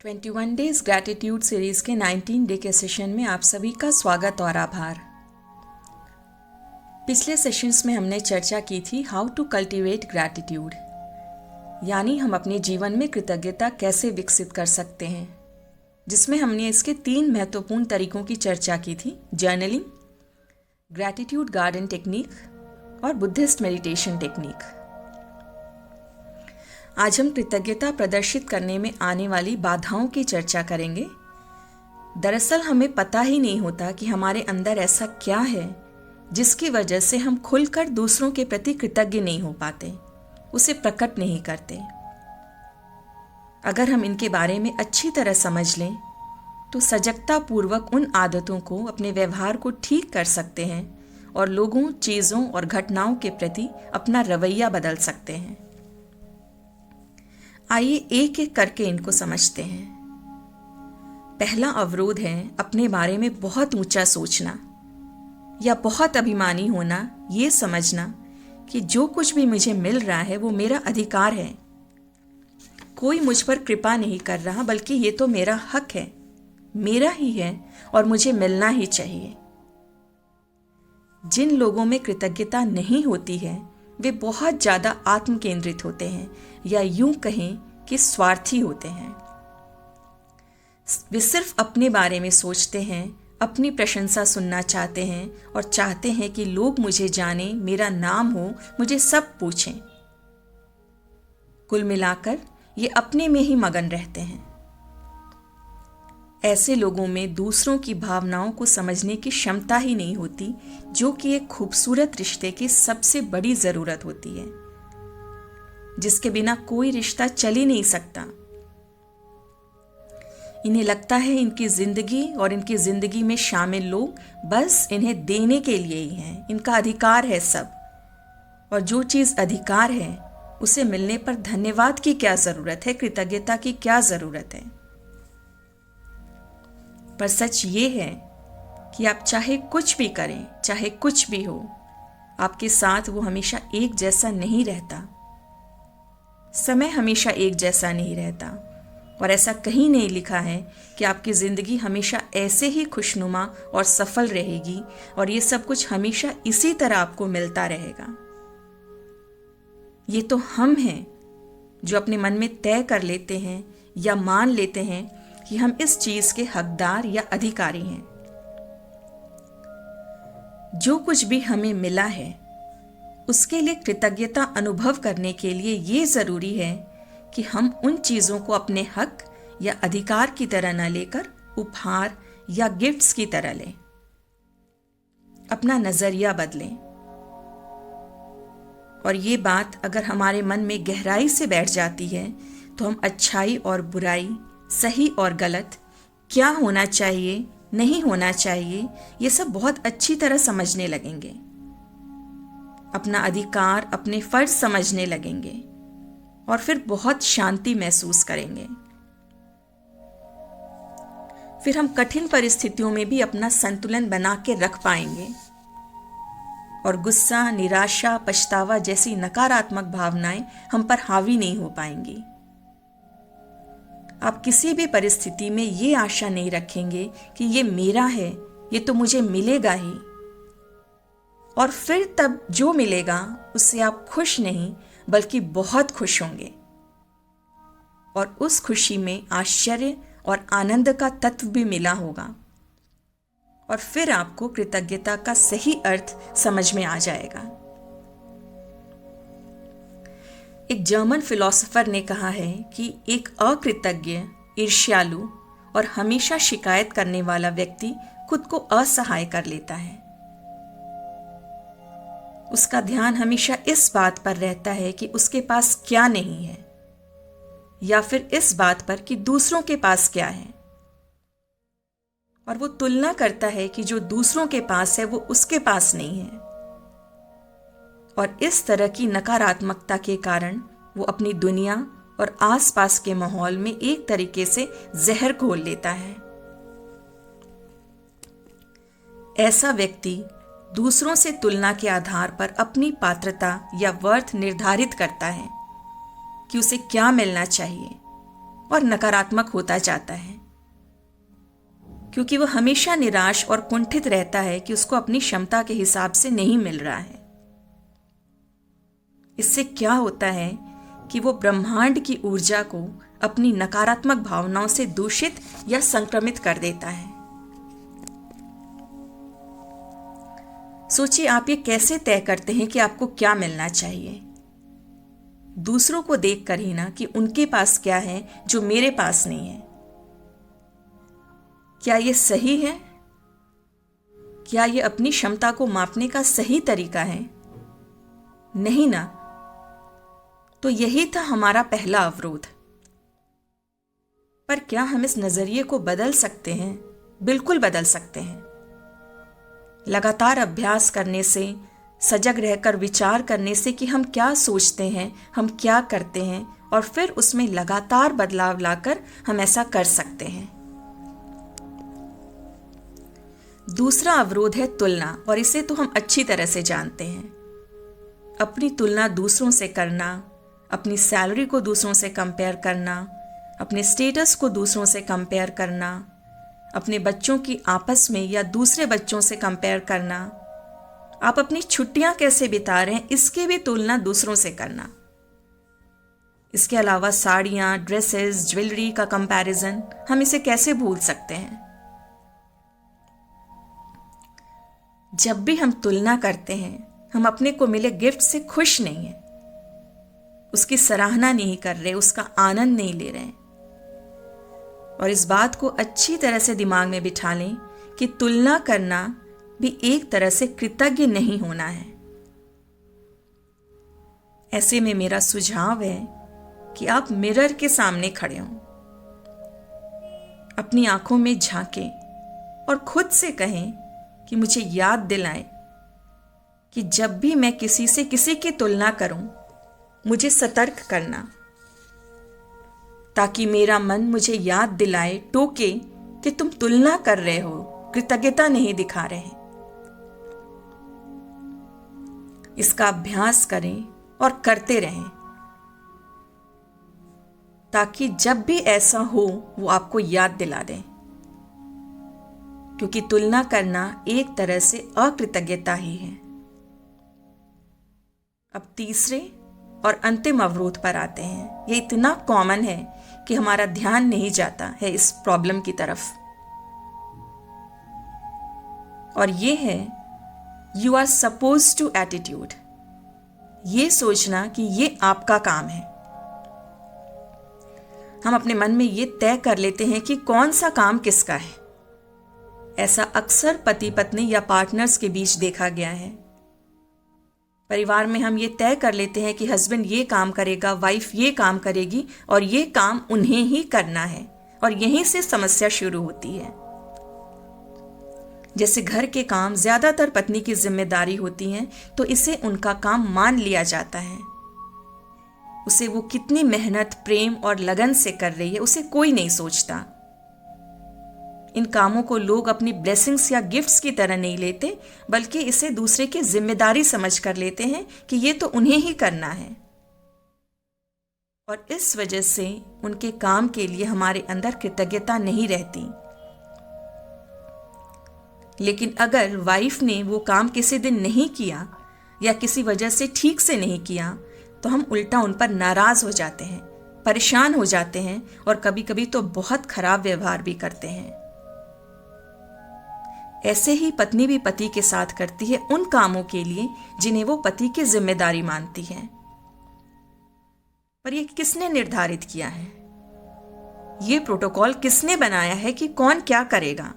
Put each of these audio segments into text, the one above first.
21 days gratitude series के 19 day के session में आप सभी का स्वागत और आभार। पिछले सेशंस में हमने चर्चा की थी हाउ टू कल्टीवेट ग्रैटिट्यूड, यानी हम अपने जीवन में कृतज्ञता कैसे विकसित कर सकते हैं, जिसमें हमने इसके 3 महत्वपूर्ण तरीकों की चर्चा की थी: जर्नलिंग, ग्रैटिट्यूड गार्डन टेक्निक और बुद्धिस्ट मेडिटेशन टेक्निक। आज हम कृतज्ञता प्रदर्शित करने में आने वाली बाधाओं की चर्चा करेंगे। दरअसल हमें पता ही नहीं होता कि हमारे अंदर ऐसा क्या है जिसकी वजह से हम खुलकर दूसरों के प्रति कृतज्ञ नहीं हो पाते, उसे प्रकट नहीं करते। अगर हम इनके बारे में अच्छी तरह समझ लें तो सजगता पूर्वक उन आदतों को, अपने व्यवहार को ठीक कर सकते हैं और लोगों, चीज़ों और घटनाओं के प्रति अपना रवैया बदल सकते हैं। आइए एक एक करके इनको समझते हैं। पहला अवरोध है अपने बारे में बहुत ऊंचा सोचना या बहुत अभिमानी होना, ये समझना कि जो कुछ भी मुझे मिल रहा है वो मेरा अधिकार है, कोई मुझ पर कृपा नहीं कर रहा, बल्कि ये तो मेरा हक है, मेरा ही है और मुझे मिलना ही चाहिए। जिन लोगों में कृतज्ञता नहीं होती है वे बहुत ज़्यादा आत्म केंद्रित होते हैं, या यूं कहें कि स्वार्थी होते हैं। वे सिर्फ अपने बारे में सोचते हैं, अपनी प्रशंसा सुनना चाहते हैं और चाहते हैं कि लोग मुझे जानें, मेरा नाम हो, मुझे सब पूछें। कुल मिलाकर ये अपने में ही मगन रहते हैं। ऐसे लोगों में दूसरों की भावनाओं को समझने की क्षमता ही नहीं होती, जो कि एक खूबसूरत रिश्ते की सबसे बड़ी जरूरत होती है, जिसके बिना कोई रिश्ता चल ही नहीं सकता। इन्हें लगता है इनकी जिंदगी और इनकी जिंदगी में शामिल लोग बस इन्हें देने के लिए ही हैं, इनका अधिकार है सब, और जो चीज अधिकार है उसे मिलने पर धन्यवाद की क्या जरूरत है, कृतज्ञता की क्या जरूरत है। पर सच ये है कि आप चाहे कुछ भी करें, चाहे कुछ भी हो, आपके साथ वो हमेशा एक जैसा नहीं रहता। समय हमेशा एक जैसा नहीं रहता, और ऐसा कहीं नहीं लिखा है कि आपकी जिंदगी हमेशा ऐसे ही खुशनुमा और सफल रहेगी और ये सब कुछ हमेशा इसी तरह आपको मिलता रहेगा। ये तो हम हैं जो अपने मन में तय कर लेते हैं या मान लेते हैं कि हम इस चीज के हकदार या अधिकारी हैं। जो कुछ भी हमें मिला है उसके लिए कृतज्ञता अनुभव करने के लिए ये जरूरी है कि हम उन चीजों को अपने हक या अधिकार की तरह न लेकर उपहार या गिफ्ट्स की तरह लें। अपना नजरिया बदलें। और ये बात अगर हमारे मन में गहराई से बैठ जाती है तो हम अच्छाई और बुराई, सही और गलत, क्या होना चाहिए, नहीं होना चाहिए, ये सब बहुत अच्छी तरह समझने लगेंगे। अपना अधिकार, अपने फर्ज समझने लगेंगे और फिर बहुत शांति महसूस करेंगे। फिर हम कठिन परिस्थितियों में भी अपना संतुलन बना के रख पाएंगे और गुस्सा, निराशा, पछतावा जैसी नकारात्मक भावनाएं हम पर हावी नहीं हो पाएंगी। आप किसी भी परिस्थिति में ये आशा नहीं रखेंगे कि ये मेरा है, ये तो मुझे मिलेगा ही, और फिर तब जो मिलेगा उससे आप खुश नहीं बल्कि बहुत खुश होंगे, और उस खुशी में आश्चर्य और आनंद का तत्व भी मिला होगा, और फिर आपको कृतज्ञता का सही अर्थ समझ में आ जाएगा। एक जर्मन फिलोसोफर ने कहा है कि एक अकृतज्ञ, ईर्ष्यालु और हमेशा शिकायत करने वाला व्यक्ति खुद को असहाय कर लेता है। उसका ध्यान हमेशा इस बात पर रहता है कि उसके पास क्या नहीं है, या फिर इस बात पर कि दूसरों के पास क्या है, और वो तुलना करता है कि जो दूसरों के पास है वो उसके पास नहीं है। और इस तरह की नकारात्मकता के कारण वो अपनी दुनिया और आसपास के माहौल में एक तरीके से जहर घोल लेता है। ऐसा व्यक्ति दूसरों से तुलना के आधार पर अपनी पात्रता या वर्थ निर्धारित करता है कि उसे क्या मिलना चाहिए और नकारात्मक होता जाता है, क्योंकि वह हमेशा निराश और कुंठित रहता है कि उसको अपनी क्षमता के हिसाब से नहीं मिल रहा है। इससे क्या होता है कि वो ब्रह्मांड की ऊर्जा को अपनी नकारात्मक भावनाओं से दूषित या संक्रमित कर देता है। सोचिए, आप ये कैसे तय करते हैं कि आपको क्या मिलना चाहिए? दूसरों को देखकर ही ना, कि उनके पास क्या है जो मेरे पास नहीं है। क्या ये सही है? क्या ये अपनी क्षमता को मापने का सही तरीका है? नहीं ना। तो यही था हमारा पहला अवरोध। पर क्या हम इस नजरिए को बदल सकते हैं? बिल्कुल बदल सकते हैं। लगातार अभ्यास करने से, सजग रहकर विचार करने से कि हम क्या सोचते हैं, हम क्या करते हैं, और फिर उसमें लगातार बदलाव लाकर हम ऐसा कर सकते हैं। दूसरा अवरोध है तुलना, और इसे तो हम अच्छी तरह से जानते हैं। अपनी तुलना दूसरों से करना, अपनी सैलरी को दूसरों से कंपेयर करना, अपने स्टेटस को दूसरों से कंपेयर करना, अपने बच्चों की आपस में या दूसरे बच्चों से कंपेयर करना, आप अपनी छुट्टियां कैसे बिता रहे हैं इसकी भी तुलना दूसरों से करना। इसके अलावा साड़ियां, ड्रेसेस, ज्वेलरी का कंपैरिजन, हम इसे कैसे भूल सकते हैं? जब भी हम तुलना करते हैं, हम अपने को मिले गिफ्ट से खुश नहीं हैं, उसकी सराहना नहीं कर रहे, उसका आनंद नहीं ले रहे। और इस बात को अच्छी तरह से दिमाग में बिठा लें कि तुलना करना भी एक तरह से कृतज्ञ नहीं होना है। ऐसे में मेरा सुझाव है कि आप मिरर के सामने खड़े हों, अपनी आंखों में झांकें और खुद से कहें कि मुझे याद दिलाएं कि जब भी मैं किसी से किसी की तुलना करूं, मुझे सतर्क करना, ताकि मेरा मन मुझे याद दिलाए, टोके कि तुम तुलना कर रहे हो, कृतज्ञता नहीं दिखा रहे हैं। इसका अभ्यास करें और करते रहें, ताकि जब भी ऐसा हो वो आपको याद दिला दें, क्योंकि तुलना करना एक तरह से अकृतज्ञता ही है। अब तीसरे और अंतिम अवरोध पर आते हैं। ये इतना कॉमन है कि हमारा ध्यान नहीं जाता है इस प्रॉब्लम की तरफ, और ये है you are suppose to attitude. ये सोचना कि ये आपका काम है। हम अपने मन में ये तय कर लेते हैं कि कौन सा काम किसका है। ऐसा अक्सर पति पत्नी या पार्टनर्स के बीच देखा गया है। परिवार में हम ये तय कर लेते हैं कि हस्बैंड ये काम करेगा, वाइफ ये काम करेगी, और ये काम उन्हें ही करना है, और यहीं से समस्या शुरू होती है। जैसे घर के काम ज्यादातर पत्नी की जिम्मेदारी होती हैं, तो इसे उनका काम मान लिया जाता है। उसे वो कितनी मेहनत, प्रेम और लगन से कर रही है, उसे कोई नहीं सोचता। इन कामों को लोग अपनी ब्लेसिंग्स या गिफ्ट्स की तरह नहीं लेते, बल्कि इसे दूसरे की जिम्मेदारी समझ कर लेते हैं कि ये तो उन्हें ही करना है। और इस वजह से उनके काम के लिए हमारे अंदर कृतज्ञता नहीं रहती। लेकिन अगर वाइफ ने वो काम किसी दिन नहीं किया या किसी वजह से ठीक से नहीं किया, तो हम उल्टा उन पर नाराज हो जाते हैं, परेशान हो जाते हैं, और कभी कभी तो बहुत खराब व्यवहार भी करते हैं। ऐसे ही पत्नी भी पति के साथ करती है उन कामों के लिए जिन्हें वो पति की जिम्मेदारी मानती है। पर ये किसने निर्धारित किया है? ये प्रोटोकॉल किसने बनाया है कि कौन क्या करेगा?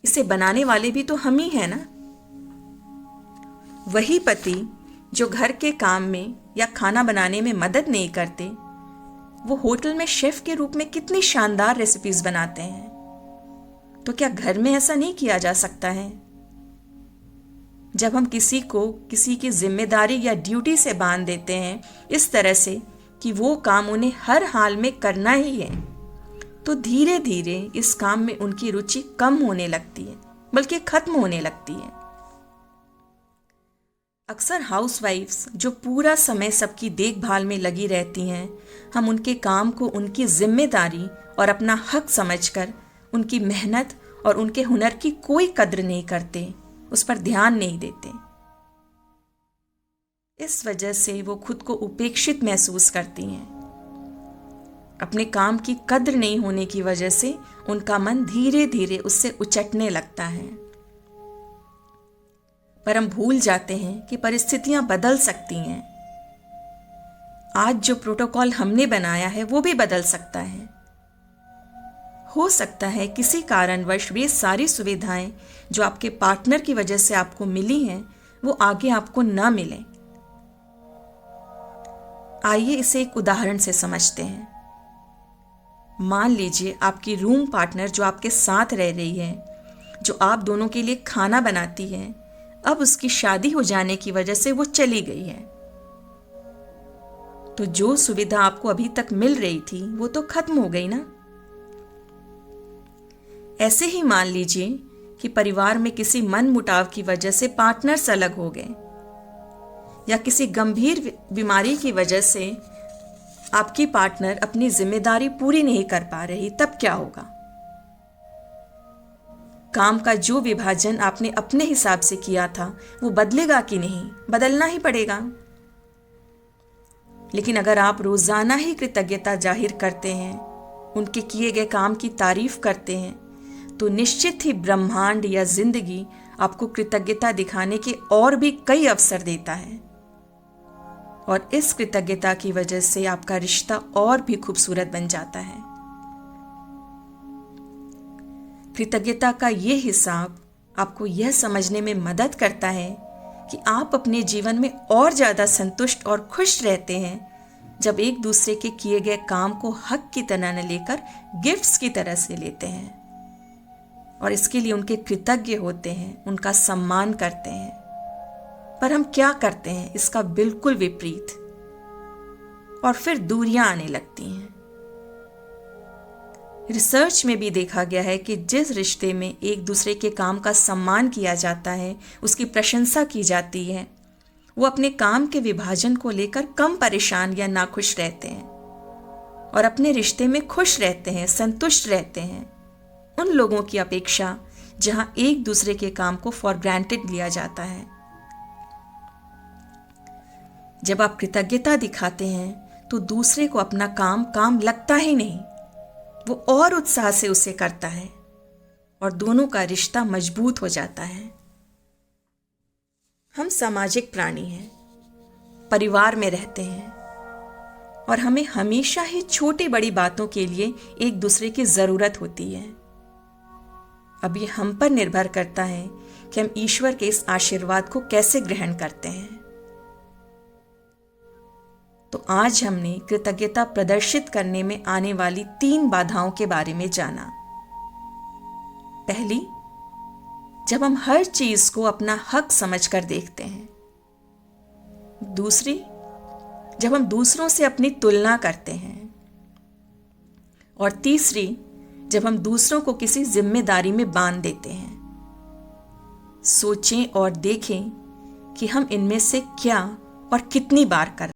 इसे बनाने वाले भी तो हम ही हैं ना। वही पति जो घर के काम में या खाना बनाने में मदद नहीं करते, वो होटल में शेफ के रूप में कितनी शानदार रेसिपीज बनाते हैं। तो क्या घर में ऐसा नहीं किया जा सकता है? जब हम किसी को किसी की जिम्मेदारी या ड्यूटी से बांध देते हैं इस तरह से कि वो काम उन्हें हर हाल में करना ही है, तो धीरे धीरे इस काम में उनकी रुचि कम होने लगती है, बल्कि खत्म होने लगती है। अक्सर हाउसवाइफ्स जो पूरा समय सबकी देखभाल में लगी रहती हैं, हम उनके काम को उनकी जिम्मेदारी और अपना हक समझकर उनकी मेहनत और उनके हुनर की कोई कद्र नहीं करते, उस पर ध्यान नहीं देते। इस वजह से वो खुद को उपेक्षित महसूस करती हैं। अपने काम की कद्र नहीं होने की वजह से उनका मन धीरे धीरे उससे उचटने लगता है। पर हम भूल जाते हैं कि परिस्थितियां बदल सकती हैं। आज जो प्रोटोकॉल हमने बनाया है वो भी बदल सकता है। हो सकता है किसी कारणवश वे सारी सुविधाएं जो आपके पार्टनर की वजह से आपको मिली हैं वो आगे आपको ना मिलें। आइए इसे एक उदाहरण से समझते हैं। मान लीजिए आपकी रूम पार्टनर जो आपके साथ रह रही है, जो आप दोनों के लिए खाना बनाती है, अब उसकी शादी हो जाने की वजह से वो चली गई है। तो जो सुविधा आपको अभी तक मिल रही थी वो तो खत्म हो गई ना। ऐसे ही मान लीजिए कि परिवार में किसी मनमुटाव की वजह से पार्टनर्स अलग हो गए, या किसी गंभीर बीमारी की वजह से आपकी पार्टनर अपनी जिम्मेदारी पूरी नहीं कर पा रही, तब क्या होगा? काम का जो विभाजन आपने अपने हिसाब से किया था वो बदलेगा कि नहीं? बदलना ही पड़ेगा। लेकिन अगर आप रोजाना ही कृतज्ञता जाहिर करते हैं, उनके किए गए काम की तारीफ करते हैं, तो निश्चित ही ब्रह्मांड या जिंदगी आपको कृतज्ञता दिखाने के और भी कई अवसर देता है। और इस कृतज्ञता की वजह से आपका रिश्ता और भी खूबसूरत बन जाता है। कृतज्ञता का ये हिसाब आपको यह समझने में मदद करता है कि आप अपने जीवन में और ज़्यादा संतुष्ट और खुश रहते हैं जब एक दूसरे के किए गए काम को हक की तरह न लेकर गिफ्ट्स की तरह से लेते हैं, और इसके लिए उनके कृतज्ञ होते हैं, उनका सम्मान करते हैं। पर हम क्या करते हैं इसका बिल्कुल विपरीत, और फिर दूरियां आने लगती हैं। रिसर्च में भी देखा गया है कि जिस रिश्ते में एक दूसरे के काम का सम्मान किया जाता है, उसकी प्रशंसा की जाती है, वो अपने काम के विभाजन को लेकर कम परेशान या नाखुश रहते हैं और अपने रिश्ते में खुश रहते हैं, संतुष्ट रहते हैं, उन लोगों की अपेक्षा जहां एक दूसरे के काम को फॉर ग्रांटेड लिया जाता है। जब आप कृतज्ञता दिखाते हैं तो दूसरे को अपना काम लगता ही नहीं, वो और उत्साह से उसे करता है और दोनों का रिश्ता मजबूत हो जाता है। हम सामाजिक प्राणी हैं, परिवार में रहते हैं, और हमें हमेशा ही छोटी बड़ी बातों के लिए एक दूसरे की जरूरत होती है। अब ये हम पर निर्भर करता है कि हम ईश्वर के इस आशीर्वाद को कैसे ग्रहण करते हैं। तो आज हमने कृतज्ञता प्रदर्शित करने में आने वाली 3 बाधाओं के बारे में जाना। पहली, जब हम हर चीज को अपना हक समझकर देखते हैं। दूसरी, जब हम दूसरों से अपनी तुलना करते हैं। और तीसरी, जब हम दूसरों को किसी जिम्मेदारी में बांध देते हैं। सोचें और देखें कि हम इनमें से क्या और कितनी बार करते हैं।